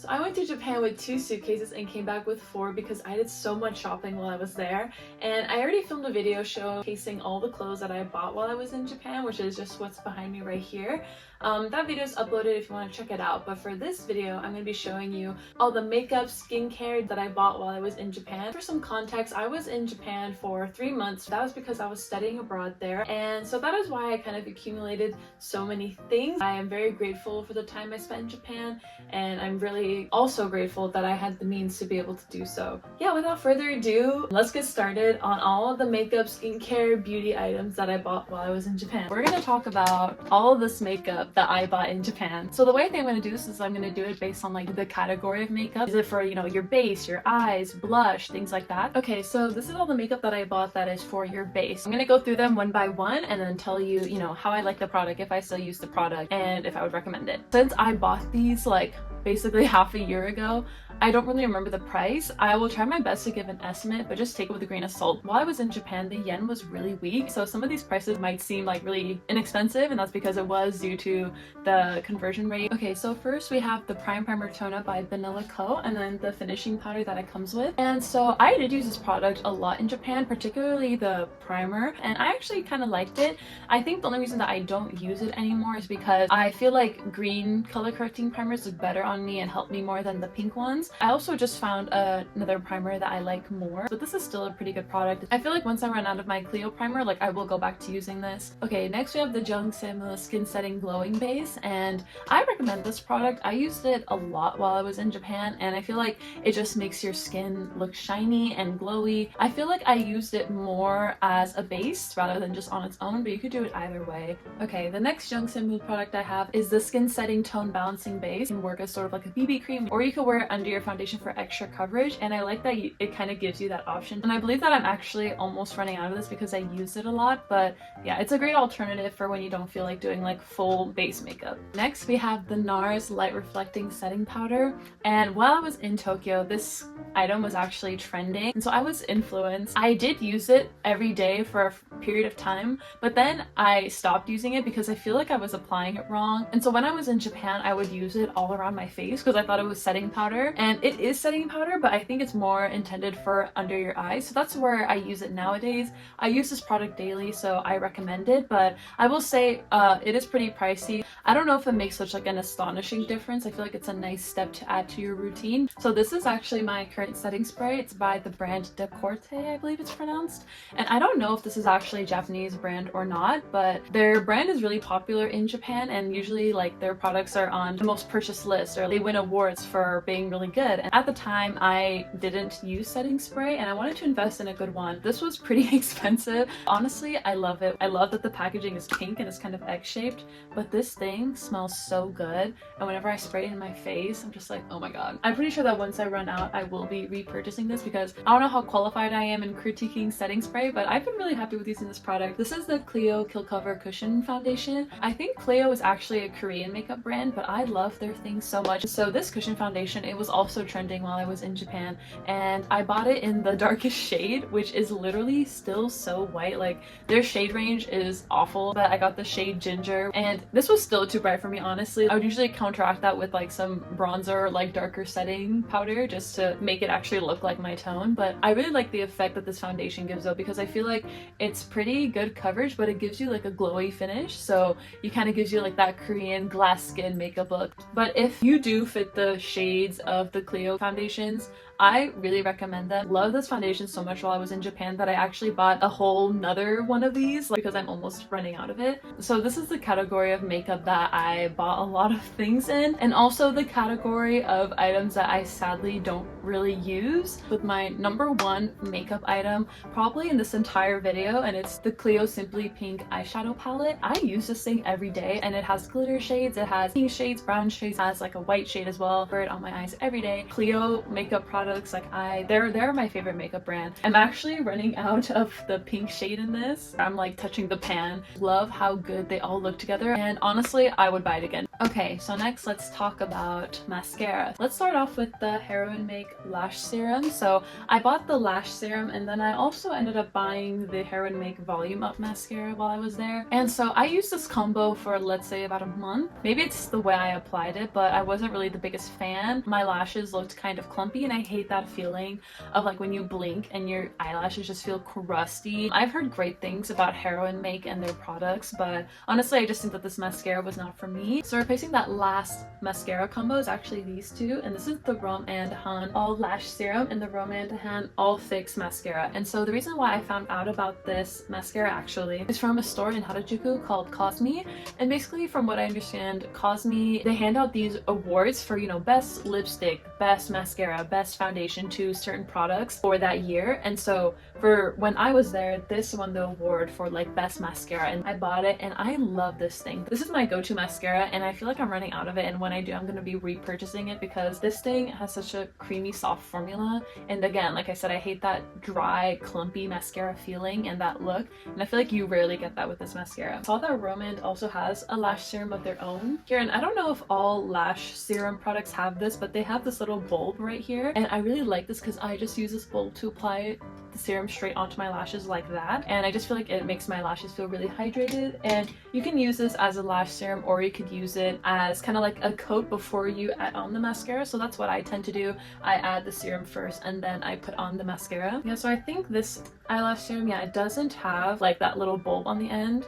So I went to Japan with 2 suitcases and came back with 4 because I did so much shopping while I was there. And I already filmed a video showcasing all the clothes that I bought while I was in Japan, which is just what's behind me right here. That video is uploaded if you want to check it out, but for this video I'm going to be showing you all the makeup, skincare that I bought while I was in Japan. For some context, I was in Japan for 3 months. That was because I was studying abroad there, and so that is why I kind of accumulated so many things. I am very grateful for the time I spent in Japan, and I'm really also grateful that I had the means to be able to do so. Yeah, without further ado, let's get started on all of the makeup, skincare, beauty items that I bought while I was in Japan. We're going to talk about all of this makeup that I bought in Japan. So the way I think I'm going to do this is I'm going to do it based on like the category of makeup. Is it for, you know, your base, your eyes, blush, things like that? Okay, so this is all the makeup that I bought that is for your base. I'm going to go through them one by one and then tell you, you know, how I like the product, if I still use the product, and if I would recommend it. Since I bought these like basically half a year ago, I don't really remember the price. I will try my best to give an estimate, but just take it with a grain of salt. While I was in Japan, the yen was really weak, so some of these prices might seem like really inexpensive, and that's because it was due to the conversion rate. Okay, so first we have the Prime Primer Tone Up by Vanilla Co, and then the finishing powder that it comes with. And so I did use this product a lot in Japan, particularly the primer, and I actually kind of liked it. I think the only reason that I don't use it anymore is because I feel like green color correcting primers look better on me and help me more than the pink ones. I also just found another primer that I like more, but this is still a pretty good product. I feel like once I run out of my Clio primer, like I will go back to using this. Okay, next we have the Jung Samula Skin Setting Glowing Base, and I recommend this product. I used it a lot while I was in Japan, and I feel like it just makes your skin look shiny and glowy. I feel like I used it more as a base rather than just on its own, but you could do it either way. Okay, the next Jung Samula product I have is the Skin Setting Tone Balancing Base. You can work as sort of like a BB cream, or you could wear it under your foundation for extra coverage, and I like that it kind of gives you that option. And I believe that I'm actually almost running out of this because I use it a lot, but yeah, it's a great alternative for when you don't feel like doing like full base makeup. Next we have the NARS Light Reflecting Setting Powder, and while I was in Tokyo, this item was actually trending, and so I was influenced. I did use it every day for a period of time, but then I stopped using it because I feel like I was applying it wrong. And so when I was in Japan, I would use it all around my face because I thought it was setting powder, and it is setting powder, but I think it's more intended for under your eyes, so that's where I use it nowadays. I use this product daily, so I recommend it, but I will say it is pretty pricey. I don't know if it makes such like an astonishing difference. I feel like it's a nice step to add to your routine. So this is actually my current setting spray. It's by the brand Decorte, I believe it's pronounced, and I don't know if this is actually a Japanese brand or not, but their brand is really popular in Japan, and usually like their products are on the most purchased list, or they win awards for being really good. And at the time I didn't use setting spray and I wanted to invest in a good one. This was pretty expensive. Honestly, I love it. I love that the packaging is pink and it's kind of egg-shaped, but this thing smells so good, and whenever I spray it in my face, I'm just like, oh my god. I'm pretty sure that once I run out, I will be repurchasing this because I don't know how qualified I am in critiquing setting spray, but I've been really happy with using this product. This is the Clio Kill Cover Cushion Foundation. I think Clio is actually a Korean makeup brand, but I love their things so much. So this cushion foundation, it was also trending while I was in Japan, and I bought it in the darkest shade, which is literally still so white. Like their shade range is awful, but I got the shade Ginger, and this was still too bright for me, honestly. I would usually counteract that with like some bronzer or like darker setting powder just to make it actually look like my tone, but I really like the effect that this foundation gives though, because I feel like it's pretty good coverage, but it gives you like a glowy finish, so it kind of gives you like that Korean glass skin makeup look. But if you do fit the shades of the Clio foundations, I really recommend them. Love this foundation so much while I was in Japan that I actually bought a whole nother one of these because I'm almost running out of it. So this is the category of makeup that I bought a lot of things in, and also the category of items that I sadly don't really use, with my number one makeup item probably in this entire video, and it's the Clio Simply Pink eyeshadow palette. I use this thing every day, and it has glitter shades, it has pink shades, brown shades, it has like a white shade as well. I wear it on my eyes every day. Clio makeup products, like they're my favorite makeup brand. I'm actually running out of the pink shade in this. I'm like touching the pan. Love how good they all look together, and honestly I would buy it again. Okay, so next let's talk about mascara. Let's start off with the Heroin Make Lash Serum. So I bought the lash serum and then I also ended up buying the Heroin Make Volume Up mascara while I was there. And so I used this combo for, let's say, about a month. Maybe it's the way I applied it, but I wasn't really the biggest fan. My lashes looked kind of clumpy and I hate that feeling of like when you blink and your eyelashes just feel crusty. I've heard great things about Heroin Make and their products, but honestly I just think that this mascara was not for me. So replacing that last mascara combo is actually these two, and this is the Rom and Han All Lash Serum and the Rom and Han All Fix Mascara. And so the reason why I found out about this mascara actually is from a store in Harajuku called Cosme, and basically from what I understand, Cosme, they hand out these awards for, you know, best lipstick, best mascara, best foundation to certain products for that year. And so for when I was there, this won the award for like best mascara, and I bought it and I love this thing. This is my go-to mascara and I feel like I'm running out of it, and when I do I'm going to be repurchasing it because this thing has such a creamy soft formula. And again, like I said, I hate that dry clumpy mascara feeling and that look, and I feel like you rarely get that with this mascara. I saw that Romand also has a lash serum of their own here, and I don't know if all lash serum products have this, but they have this little bulb right here, and I really like this because I just use this bulb to apply the serum straight onto my lashes like that, and I just feel like it makes my lashes feel really hydrated. And you can use this as a lash serum or you could use it as kind of like a coat before you add on the mascara, so that's what I tend to do. I add the serum first and then I put on the mascara. Yeah, so I think this eyelash serum, yeah, it doesn't have like that little bulb on the end,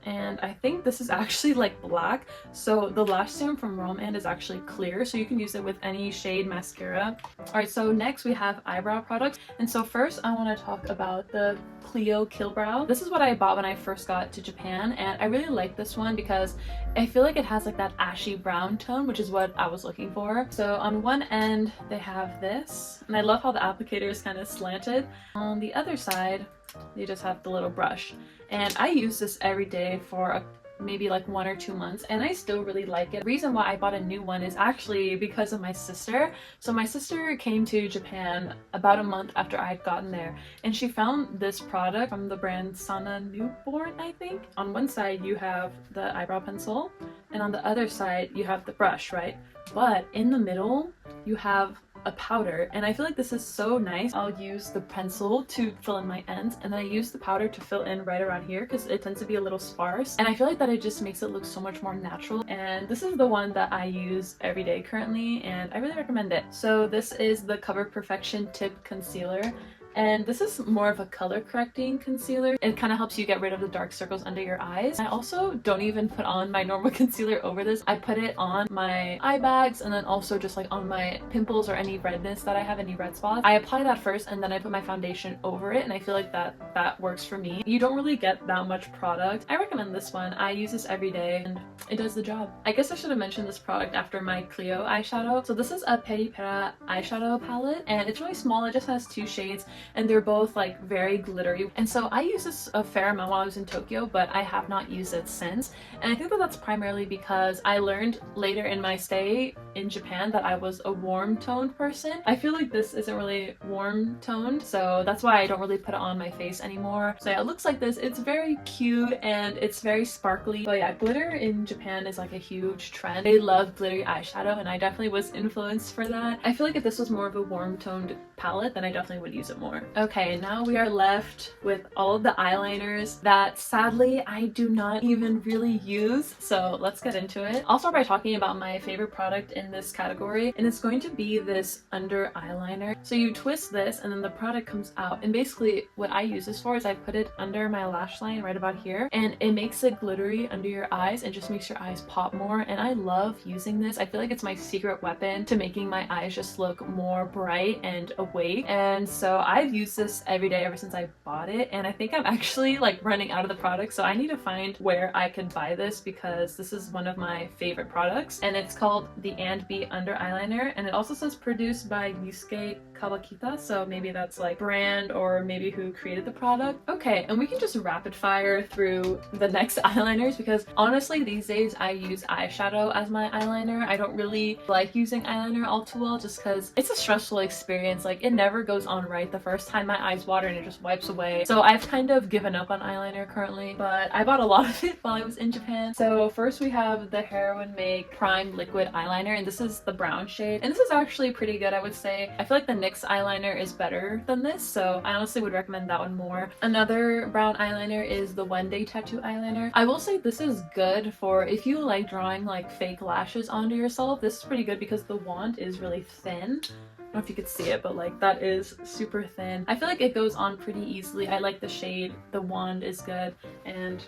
and I think this is actually like black. So the lash serum from Romand is actually clear, so you can use it with any shade mascara. Alright, so next we have eyebrow products, and so first I want to talk about the Clio Kill Brow. This is what I bought when I first got to Japan, and I really like this one because I feel like it has like that ashy brown tone, which is what I was looking for. So on one end they have this, and I love how the applicator is kind of slanted. On the other side you just have the little brush, and I use this every day for maybe like 1 or 2 months, and I still really like it. The reason why I bought a new one is actually because of my sister. So my sister came to Japan about a month after I had gotten there, and she found this product from the brand Sana Newborn, I think. On one side you have the eyebrow pencil, and on the other side you have the brush, right? But in the middle you have a powder, and I feel like this is so nice. I'll use the pencil to fill in my ends, and then I use the powder to fill in right around here because it tends to be a little sparse, and I feel like that it just makes it look so much more natural. And this is the one that I use every day currently, and I really recommend it. So this is the Cover Perfection Tip Concealer, and this is more of a color correcting concealer. It kind of helps you get rid of the dark circles under your eyes. I also don't even put on my normal concealer over this. I put it on my eye bags and then also just like on my pimples or any redness that I have, any red spots. I apply that first and then I put my foundation over it, and I feel like that works for me. You don't really get that much product. I recommend this one. I use this every day and it does the job. I guess I should have mentioned this product after my Clio eyeshadow. So this is a Peri Pera eyeshadow palette, and it's really small. It just has 2 shades, and they're both like very glittery. And so I used this a fair amount while I was in Tokyo, but I have not used it since. And I think that that's primarily because I learned later in my stay in Japan that I was a warm toned person. I feel like this isn't really warm toned, so that's why I don't really put it on my face anymore. So yeah, it looks like this. It's very cute and it's very sparkly. But yeah, glitter in Japan is like a huge trend. They love glittery eyeshadow, and I definitely was influenced for that. I feel like if this was more of a warm toned palette, then I definitely would use it more. Okay, now we are left with all of the eyeliners that sadly I do not even really use, so let's get into it. I'll start by talking about my favorite product in this category, and it's going to be this under eyeliner. So you twist this and then the product comes out, and basically what I use this for is I put it under my lash line right about here, and it makes it glittery under your eyes and just makes your eyes pop more, and I love using this. I feel like it's my secret weapon to making my eyes just look more bright and awake. And so I've used this every day ever since I bought it, and I think I'm actually like running out of the product, so I need to find where I can buy this because this is one of my favorite products, and it's called the And Be Under Eyeliner, and it also says produced by Yusuke Kawakita, so maybe that's like brand or maybe who created the product. Okay, and we can just rapid fire through the next eyeliners because honestly these days I use eyeshadow as my eyeliner. I don't really like using eyeliner all too well just because it's a stressful experience. Like it never goes on right the first time my eyes water and it just wipes away. So I've kind of given up on eyeliner currently, but I bought a lot of it while I was in Japan. So first we have the Heroin Make Prime Liquid Eyeliner, and this is the brown shade. And this is actually pretty good, I would say. I feel like the NYX eyeliner is better than this, so I honestly would recommend that one more. Another brown eyeliner is the One Day Tattoo eyeliner. I will say this is good for if you like drawing like fake lashes onto yourself. This is pretty good because the wand is really thin. I don't know if you could see it, but like that is super thin. I feel like it goes on pretty easily. I like the shade, the wand is good, and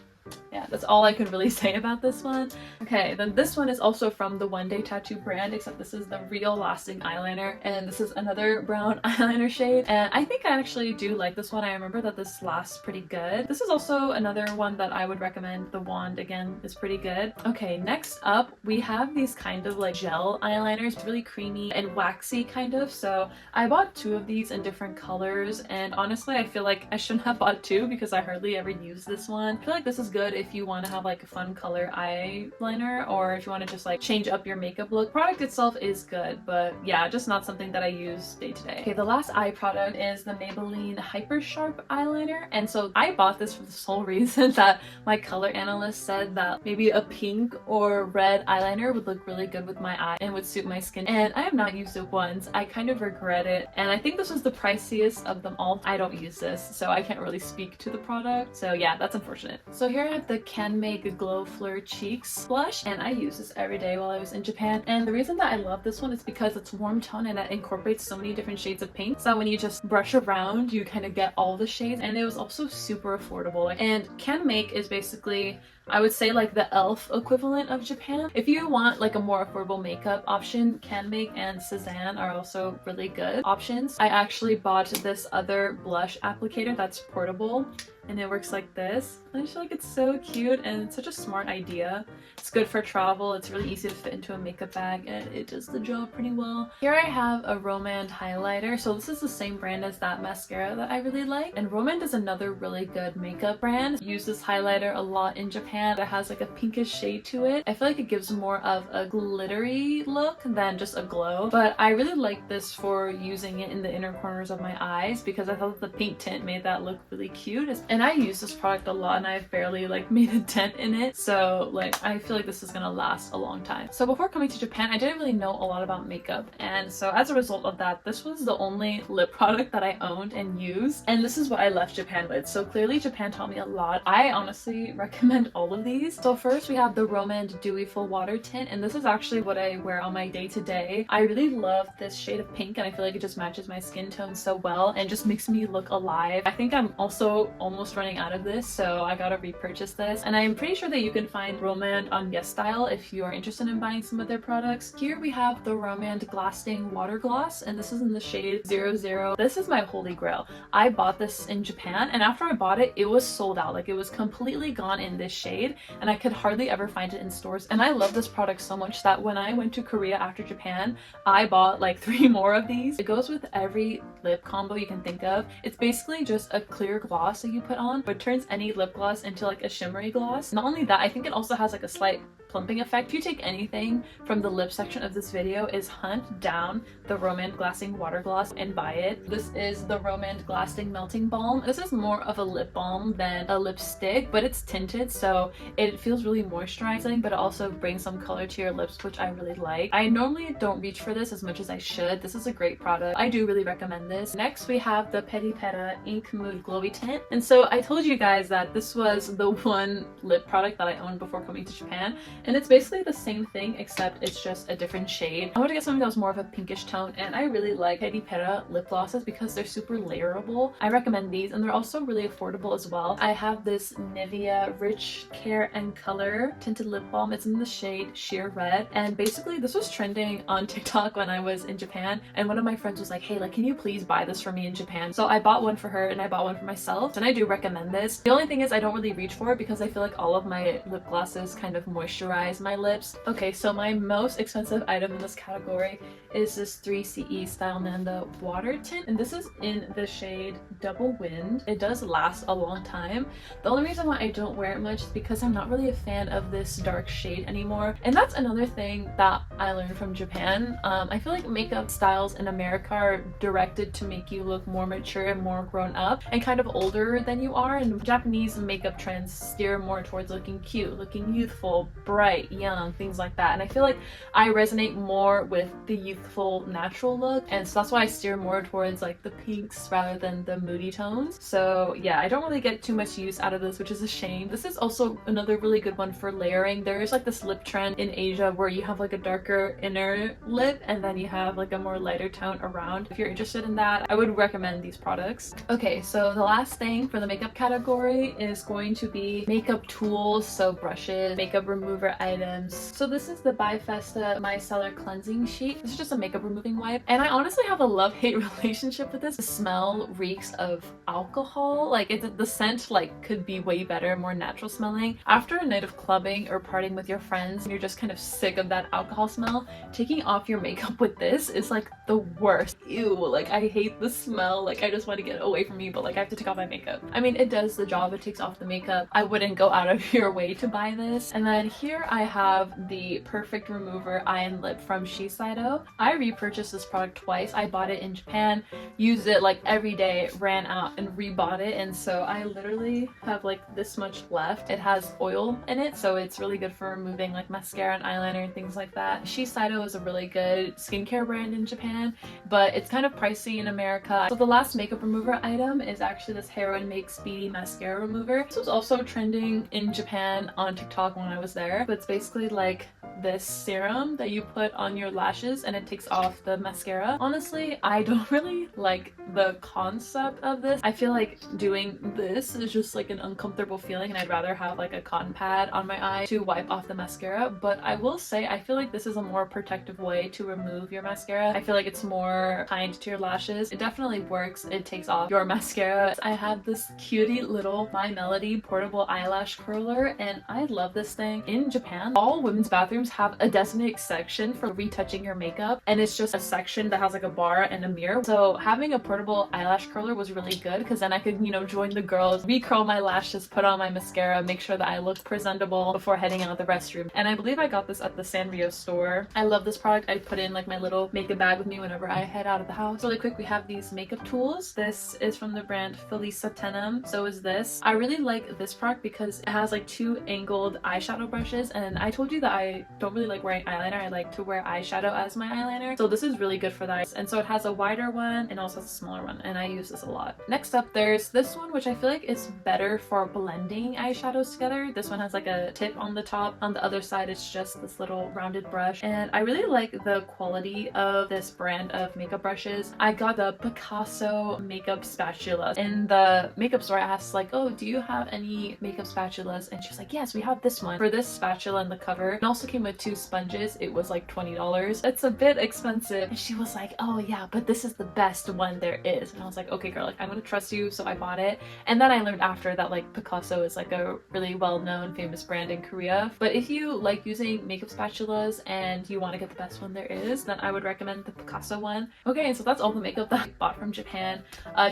yeah, that's all I could really say about this one. Okay, then this one is also from the One Day Tattoo brand, except this is the Real Lasting Eyeliner, and this is another brown eyeliner shade, and I think I actually do like this one. I remember that this lasts pretty good. This is also another one that I would recommend. The wand, again, is pretty good. Okay, next up, we have these kind of like gel eyeliners, really creamy and waxy kind of, so I bought two of these in different colors, and honestly, I feel like I shouldn't have bought two because I hardly ever use this one. I feel like this is good if you want to have like a fun color eyeliner, or if you want to just like change up your makeup look. Product itself is good, but yeah, just not something that I use day to day. Okay, the last eye product is the Maybelline Hyper Sharp eyeliner, and so I bought this for the sole reason that my color analyst said that maybe a pink or red eyeliner would look really good with my eye and would suit my skin, and I have not used it once. I kind of regret it, and I think this was the priciest of them all. I don't use this, so I can't really speak to the product, so yeah, that's unfortunate. So here I have the Can Make Glow Fleur Cheeks blush, and I use this every day while I was in Japan, and the reason that I love this one is because it's warm tone and it incorporates so many different shades of pink, so when you just brush around you kind of get all the shades, and it was also super affordable. And Can Make is basically, I would say, like the e.l.f. equivalent of Japan. If you want like a more affordable makeup option, Can Make and Cezanne are also really good options. I actually bought this other blush applicator that's portable, and it works like this. I just feel like it's so cute and it's such a smart idea. It's good for travel, it's really easy to fit into a makeup bag, and it does the job pretty well. Here I have a Romand highlighter. So this is the same brand as that mascara that I really like, and Romand is another really good makeup brand. I use this highlighter a lot in Japan. It has like a pinkish shade to it. I feel like it gives more of a glittery look than just a glow, but I really like this for using it in the inner corners of my eyes because I thought the pink tint made that look really cute. And I use this product a lot and I've barely like made a dent in it, so like I feel like this is gonna last a long time. So before coming to Japan, I didn't really know a lot about makeup, and so as a result of that, this was the only lip product that I owned and used, and this is what I left Japan with. So clearly Japan taught me a lot. I honestly recommend all of these. So first we have the Romand Dewy Full Water Tint, and this is actually what I wear on my day-to-day. I really love this shade of pink, and I feel like it just matches my skin tone so well and just makes me look alive. I think I'm also almost running out of this, so I gotta repurchase this, and I'm pretty sure that you can find Romand on YesStyle if you are interested in buying some of their products. Here we have the Romand Glasting Water Gloss, and this is in the shade 00. This is my holy grail. I bought this in Japan, and after I bought it, it was sold out. Like, it was completely gone in this shade, and I could hardly ever find it in stores. And I love this product so much that when I went to Korea after Japan, I bought like 3 more of these. It goes with every lip combo you can think of. It's basically just a clear gloss that you put on, but turns any lip gloss into like a shimmery gloss. Not only that, I think it also has like a slight plumping effect. If you take anything from the lip section of this video, is hunt down the Romand Glasting Water Gloss and buy it. This is the Romand Glasting Melting Balm. This is more of a lip balm than a lipstick, but it's tinted, so it feels really moisturizing, but it also brings some color to your lips, which I really like. I normally don't reach for this as much as I should. This is a great product. I do really recommend this. Next, we have the Peri Pera Ink Mood Glowy Tint. And so I told you guys that this was the one lip product that I owned before coming to Japan, and it's basically the same thing except it's just a different shade. I wanted to get something that was more of a pinkish tone, and I really like Peri Pera lip glosses because they're super layerable. I recommend these, and they're also really affordable as well. I have this Nivea Rich Care and Color tinted lip balm. It's in the shade Sheer Red, and basically this was trending on TikTok when I was in Japan, and one of my friends was like, hey, like, can you please buy this for me in Japan? So I bought one for her and I bought one for myself, and I do recommend this. The only thing is I don't really reach for it because I feel like all of my lip glosses kind of moisturize moisturize my lips. Okay, so my most expensive item in this category is this 3CE Style Nanda water tint, and this is in the shade Double Wind. It does last a long time. The only reason why I don't wear it much is because I'm not really a fan of this dark shade anymore, and that's another thing that I learned from Japan. I feel like makeup styles in America are directed to make you look more mature and more grown up and kind of older than you are, and Japanese makeup trends steer more towards looking cute, looking youthful, bright, young, things like that. And I feel like I resonate more with the youthful, natural look, and so that's why I steer more towards like the pinks rather than the moody tones. So yeah, I don't really get too much use out of this, which is a shame. This is also another really good one for layering. There is like this lip trend in Asia where you have like a darker inner lip and then you have like a more lighter tone around. If you're interested in that, I would recommend these products. Okay, so the last thing for the makeup category is going to be makeup tools, so brushes, makeup remover items. So this is the Bifesta Micellar Cleansing Sheet. This is just a makeup removing wipe, and I honestly have a love-hate relationship with this. The smell reeks of alcohol. Like the scent like could be way better, more natural smelling. After a night of clubbing or partying with your friends and you're just kind of sick of that alcohol smell, taking off your makeup with this is like the worst. Ew, like I hate the smell. Like I just want to get away from me, but like I have to take off my makeup. I mean, it does the job. It takes off the makeup. I wouldn't go out of your way to buy this. And then here I have the Perfect Remover Eye and Lip from Shiseido. I repurchased this product twice. I bought it in Japan, used it like every day, ran out and rebought it, and so I literally have like this much left. It has oil in it, so it's really good for removing like mascara and eyeliner and things like that. Shiseido is a really good skincare brand in Japan, but it's kind of pricey in America. So the last makeup remover item is actually this Heroin Make Speedy Mascara Remover. This was also trending in Japan on TikTok when I was there, but it's basically like this serum that you put on your lashes and it takes off the mascara. Honestly, I don't really like the concept of this. I feel like doing this is just like an uncomfortable feeling, and I'd rather have like a cotton pad on my eye to wipe off the mascara. But I will say I feel like this is a more protective way to remove your mascara. I feel like it's more kind to your lashes. It definitely works. It takes off your mascara. I have this cutie little My Melody portable eyelash curler, and I love this thing. In Japan, all women's bathrooms have a designated section for retouching your makeup, and it's just a section that has like a bar and a mirror. So having a portable eyelash curler was really good because then I could, you know, join the girls, recurl my lashes, put on my mascara, make sure that I look presentable before heading out the restroom. And I believe I got this at the Sanrio store. I love this product. I put in like my little makeup bag with me whenever I head out of the house. Really quick, we have these makeup tools. This is from the brand Felisa Tenem. So is this. I really like this product because it has like two angled eyeshadow brushes, and I told you that I don't really like wearing eyeliner. I like to wear eyeshadow as my eyeliner, so this is really good for that. And so it has a wider one and also has a smaller one, and I use this a lot. Next up, there's this one, which I feel like is better for blending eyeshadows together. This one has like a tip on the top. On the other side, it's just this little rounded brush, and I really like the quality of this brand of makeup brushes. I got the Picasso makeup spatula. In the makeup store, I asked like, oh, do you have any makeup spatulas? And she was like, yes, we have this one. For this spatula and the cover, it also came with two sponges. It was like $20. It's a bit expensive. And she was like, oh yeah, but this is the best one there is. And I was like, okay girl, like I'm gonna trust you. So I bought it. And then I learned after that like Picasso is like a really well-known famous brand in Korea. But if you like using makeup spatulas and you want to get the best one there is, then I would recommend the Picasso one. Okay, so that's all the makeup that I bought from Japan.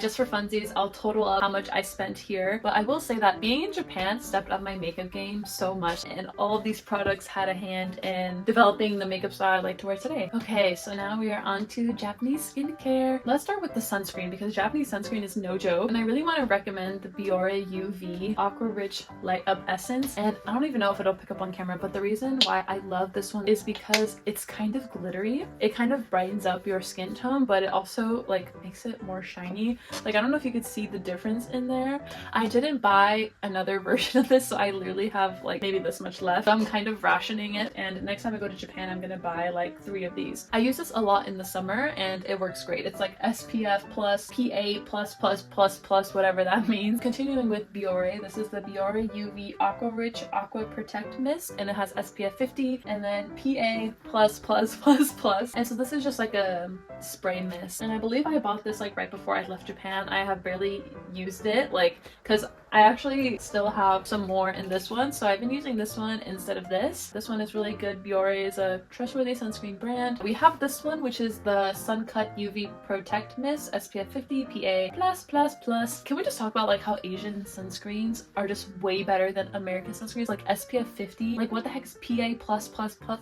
Just for funsies, I'll total up how much I spent here. But I will say that being in Japan stepped up my makeup game so much, and all of these products had a hand in developing the makeup style I like to wear today. Okay, so now we are on to Japanese skincare. Let's start with the sunscreen because Japanese sunscreen is no joke, and I really want to recommend the Biore UV Aqua Rich Light Up Essence. And I don't even know if it'll pick up on camera, but the reason why I love this one is because it's kind of glittery. It kind of brightens up your skin tone, but it also like makes it more shiny. Like I don't know if you could see the difference in there. I didn't buy another version of this, so I literally have like maybe this much left. So I'm kind of rationing it, and next time I go to Japan I'm gonna buy like 3 of these. I use this a lot in the summer and it works great. It's like SPF plus PA plus plus plus plus whatever that means. Continuing with Biore, this is the Biore UV Aqua Rich Aqua Protect Mist, and it has SPF 50 and then PA plus plus plus plus. And so this is just like a spray mist, and I believe I bought this like right before I left Japan. I have barely used it, like because I actually still have some more in this one, so I've been using this one instead of this. This one is really good. Biore is a trustworthy sunscreen brand. We have this one, which is the Sun Cut UV Protect Mist SPF 50 PA+++. Can we just talk about like how Asian sunscreens are just way better than American sunscreens? Like SPF 50, like what the heck is PA+++?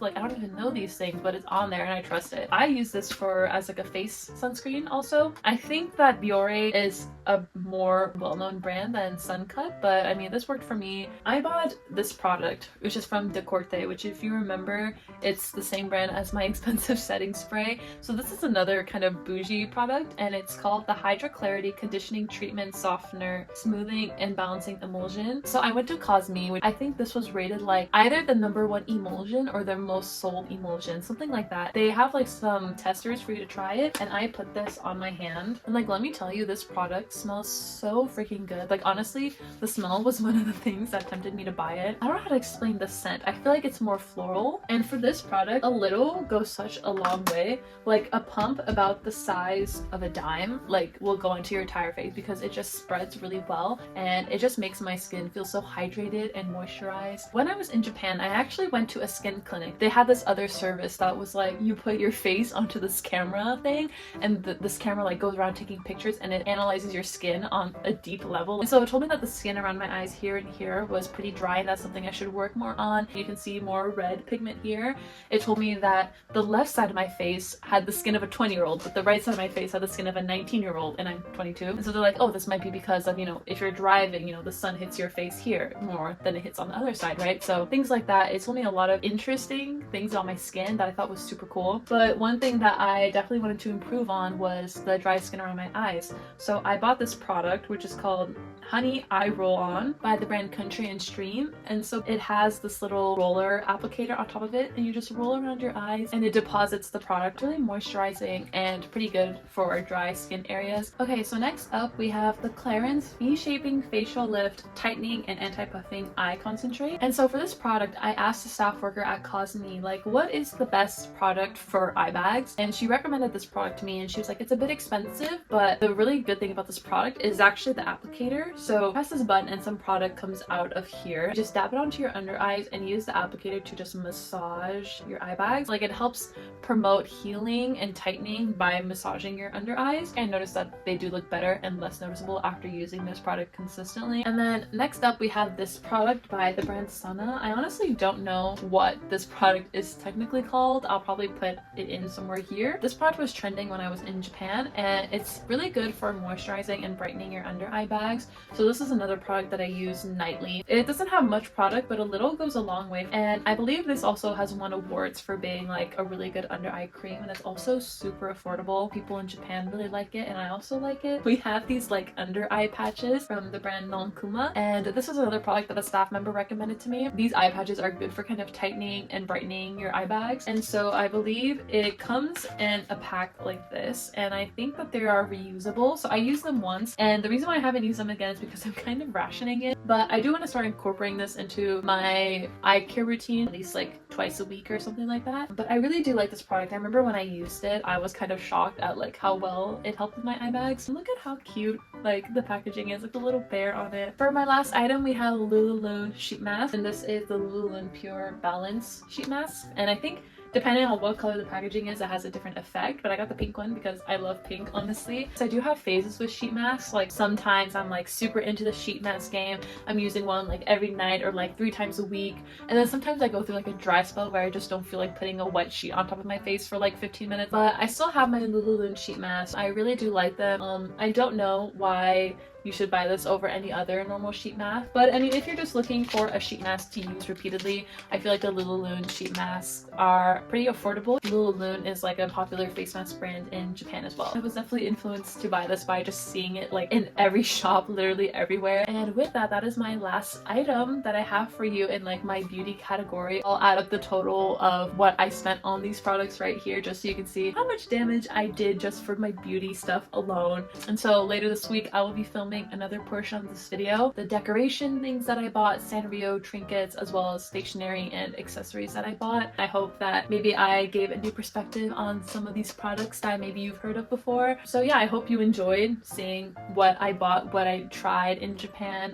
Like I don't even know these things, but it's on there and I trust it. I use this for as like a face sunscreen also. I think that Biore is a more well-known brand than Sun Cut, but I mean this worked for me. I bought this product, which is from Decorte, which if you remember, it's the same brand as my expensive setting spray. So this is another kind of bougie product, and it's called the Hydra Clarity Conditioning Treatment Softener Smoothing and Balancing Emulsion. So I went to Cosme, which I think this was rated like either the #1 emulsion or their most sold emulsion, something like that. They have like some testers for you to try it, and I put this on my hand, and like let me tell you, this product smells so freaking good. Like honestly, the smell was one of the things that tempted me to buy it. I don't know how to explain the scent. I feel like it's more floral, and for this product, a little goes such a long way. Like a pump about the size of a dime like will go into your entire face because it just spreads really well, and it just makes my skin feel so hydrated and moisturized. When I was in Japan, I actually went to a skin clinic. They had this other service that was like you put your face onto this camera thing, and this camera like goes around taking pictures, and it analyzes your skin on a deep level. And so it told me that the skin around my eyes here and here was pretty dry, and that's something I should work more on. You can see more red pigment here. It told me that the left side of my face had the skin of a 20-year-old, but the right side of my face had the skin of a 19-year-old, and I'm 22. And so they're like, oh, this might be because of, you know, if you're driving, you know, the sun hits your face here more than it hits on the other side, right? So things like that. It told me a lot of interesting things on my skin that I thought was super cool. But one thing that I definitely wanted to improve on was the dry skin around my eyes. So I bought this product, which is called Honey Eye Roll-On by the brand Country and Stream. And so it has this little roller applicator on top of it, and you just roll around your eyes and it deposits the product. Really moisturizing and pretty good for dry skin areas. Okay, so next up we have the Clarins V-Shaping Facial Lift Tightening and Anti-Puffing Eye Concentrate. And so for this product, I asked a staff worker at Cosme, like, what is the best product for eye bags? And she recommended this product to me, and she was like, it's a bit expensive, but the really good thing about this product is actually the applicator. So press this button and some product comes out of here. Just dab it onto your under eyes and use the applicator to just massage your eye bags. Like it helps promote healing and tightening by massaging your under eyes. I noticed that they do look better and less noticeable after using this product consistently. And then next up we have this product by the brand Sana. I honestly don't know what this product is technically called. I'll probably put it in somewhere here. This product was trending when I was in Japan, and it's really good for moisturizing and brightening your under eye bags. So this is another product that I use nightly. It doesn't have much product, but a little goes a long way. And I believe this also has won awards for being like a really good under eye cream, and it's also super affordable. People in Japan really like it, and I also like it. We have these like under eye patches from the brand Nonkuma, and this is another product that a staff member recommended to me. These eye patches are good for kind of tightening and brightening your eye bags, and so I believe it comes in a pack like this, and I think that they are reusable. So I used them once, and the reason why I haven't used them again is because I'm kind of rationing it, but I do want to start incorporating this into my eye care routine at least like twice a week or something like that. But I really do like this product. I remember when I used it, I was kind of shocked at like how well it helped with my eye bags. Look at how cute like the packaging is, like the little bear on it. For my last item, we have Lululemon sheet mask, and this is the Lululemon Pure Balance sheet mask, and I think depending on what color the packaging is, it has a different effect, but I got the pink one because I love pink, honestly. So I do have phases with sheet masks. Like sometimes I'm like super into the sheet mask game. I'm using one like every night or like 3 times a week. And then sometimes I go through like a dry spell where I just don't feel like putting a wet sheet on top of my face for like 15 minutes. But I still have my Lululemon sheet mask. I really do like them. I don't know why you should buy this over any other normal sheet mask, but I mean, if you're just looking for a sheet mask to use repeatedly, I feel like the Lululemon sheet masks are pretty affordable. Lululemon is like a popular face mask brand in Japan as well. I was definitely influenced to buy this by just seeing it like in every shop, literally everywhere. And with that, that is my last item that I have for you in like my beauty category. I'll add up the total of what I spent on these products right here just so you can see how much damage I did just for my beauty stuff alone. And so later this week I will be filming another portion of this video, the decoration things that I bought, Sanrio trinkets, as well as stationery and accessories that I bought. I hope that maybe I gave a new perspective on some of these products that maybe you've heard of before. So yeah, I hope you enjoyed seeing what I bought, what I tried in Japan.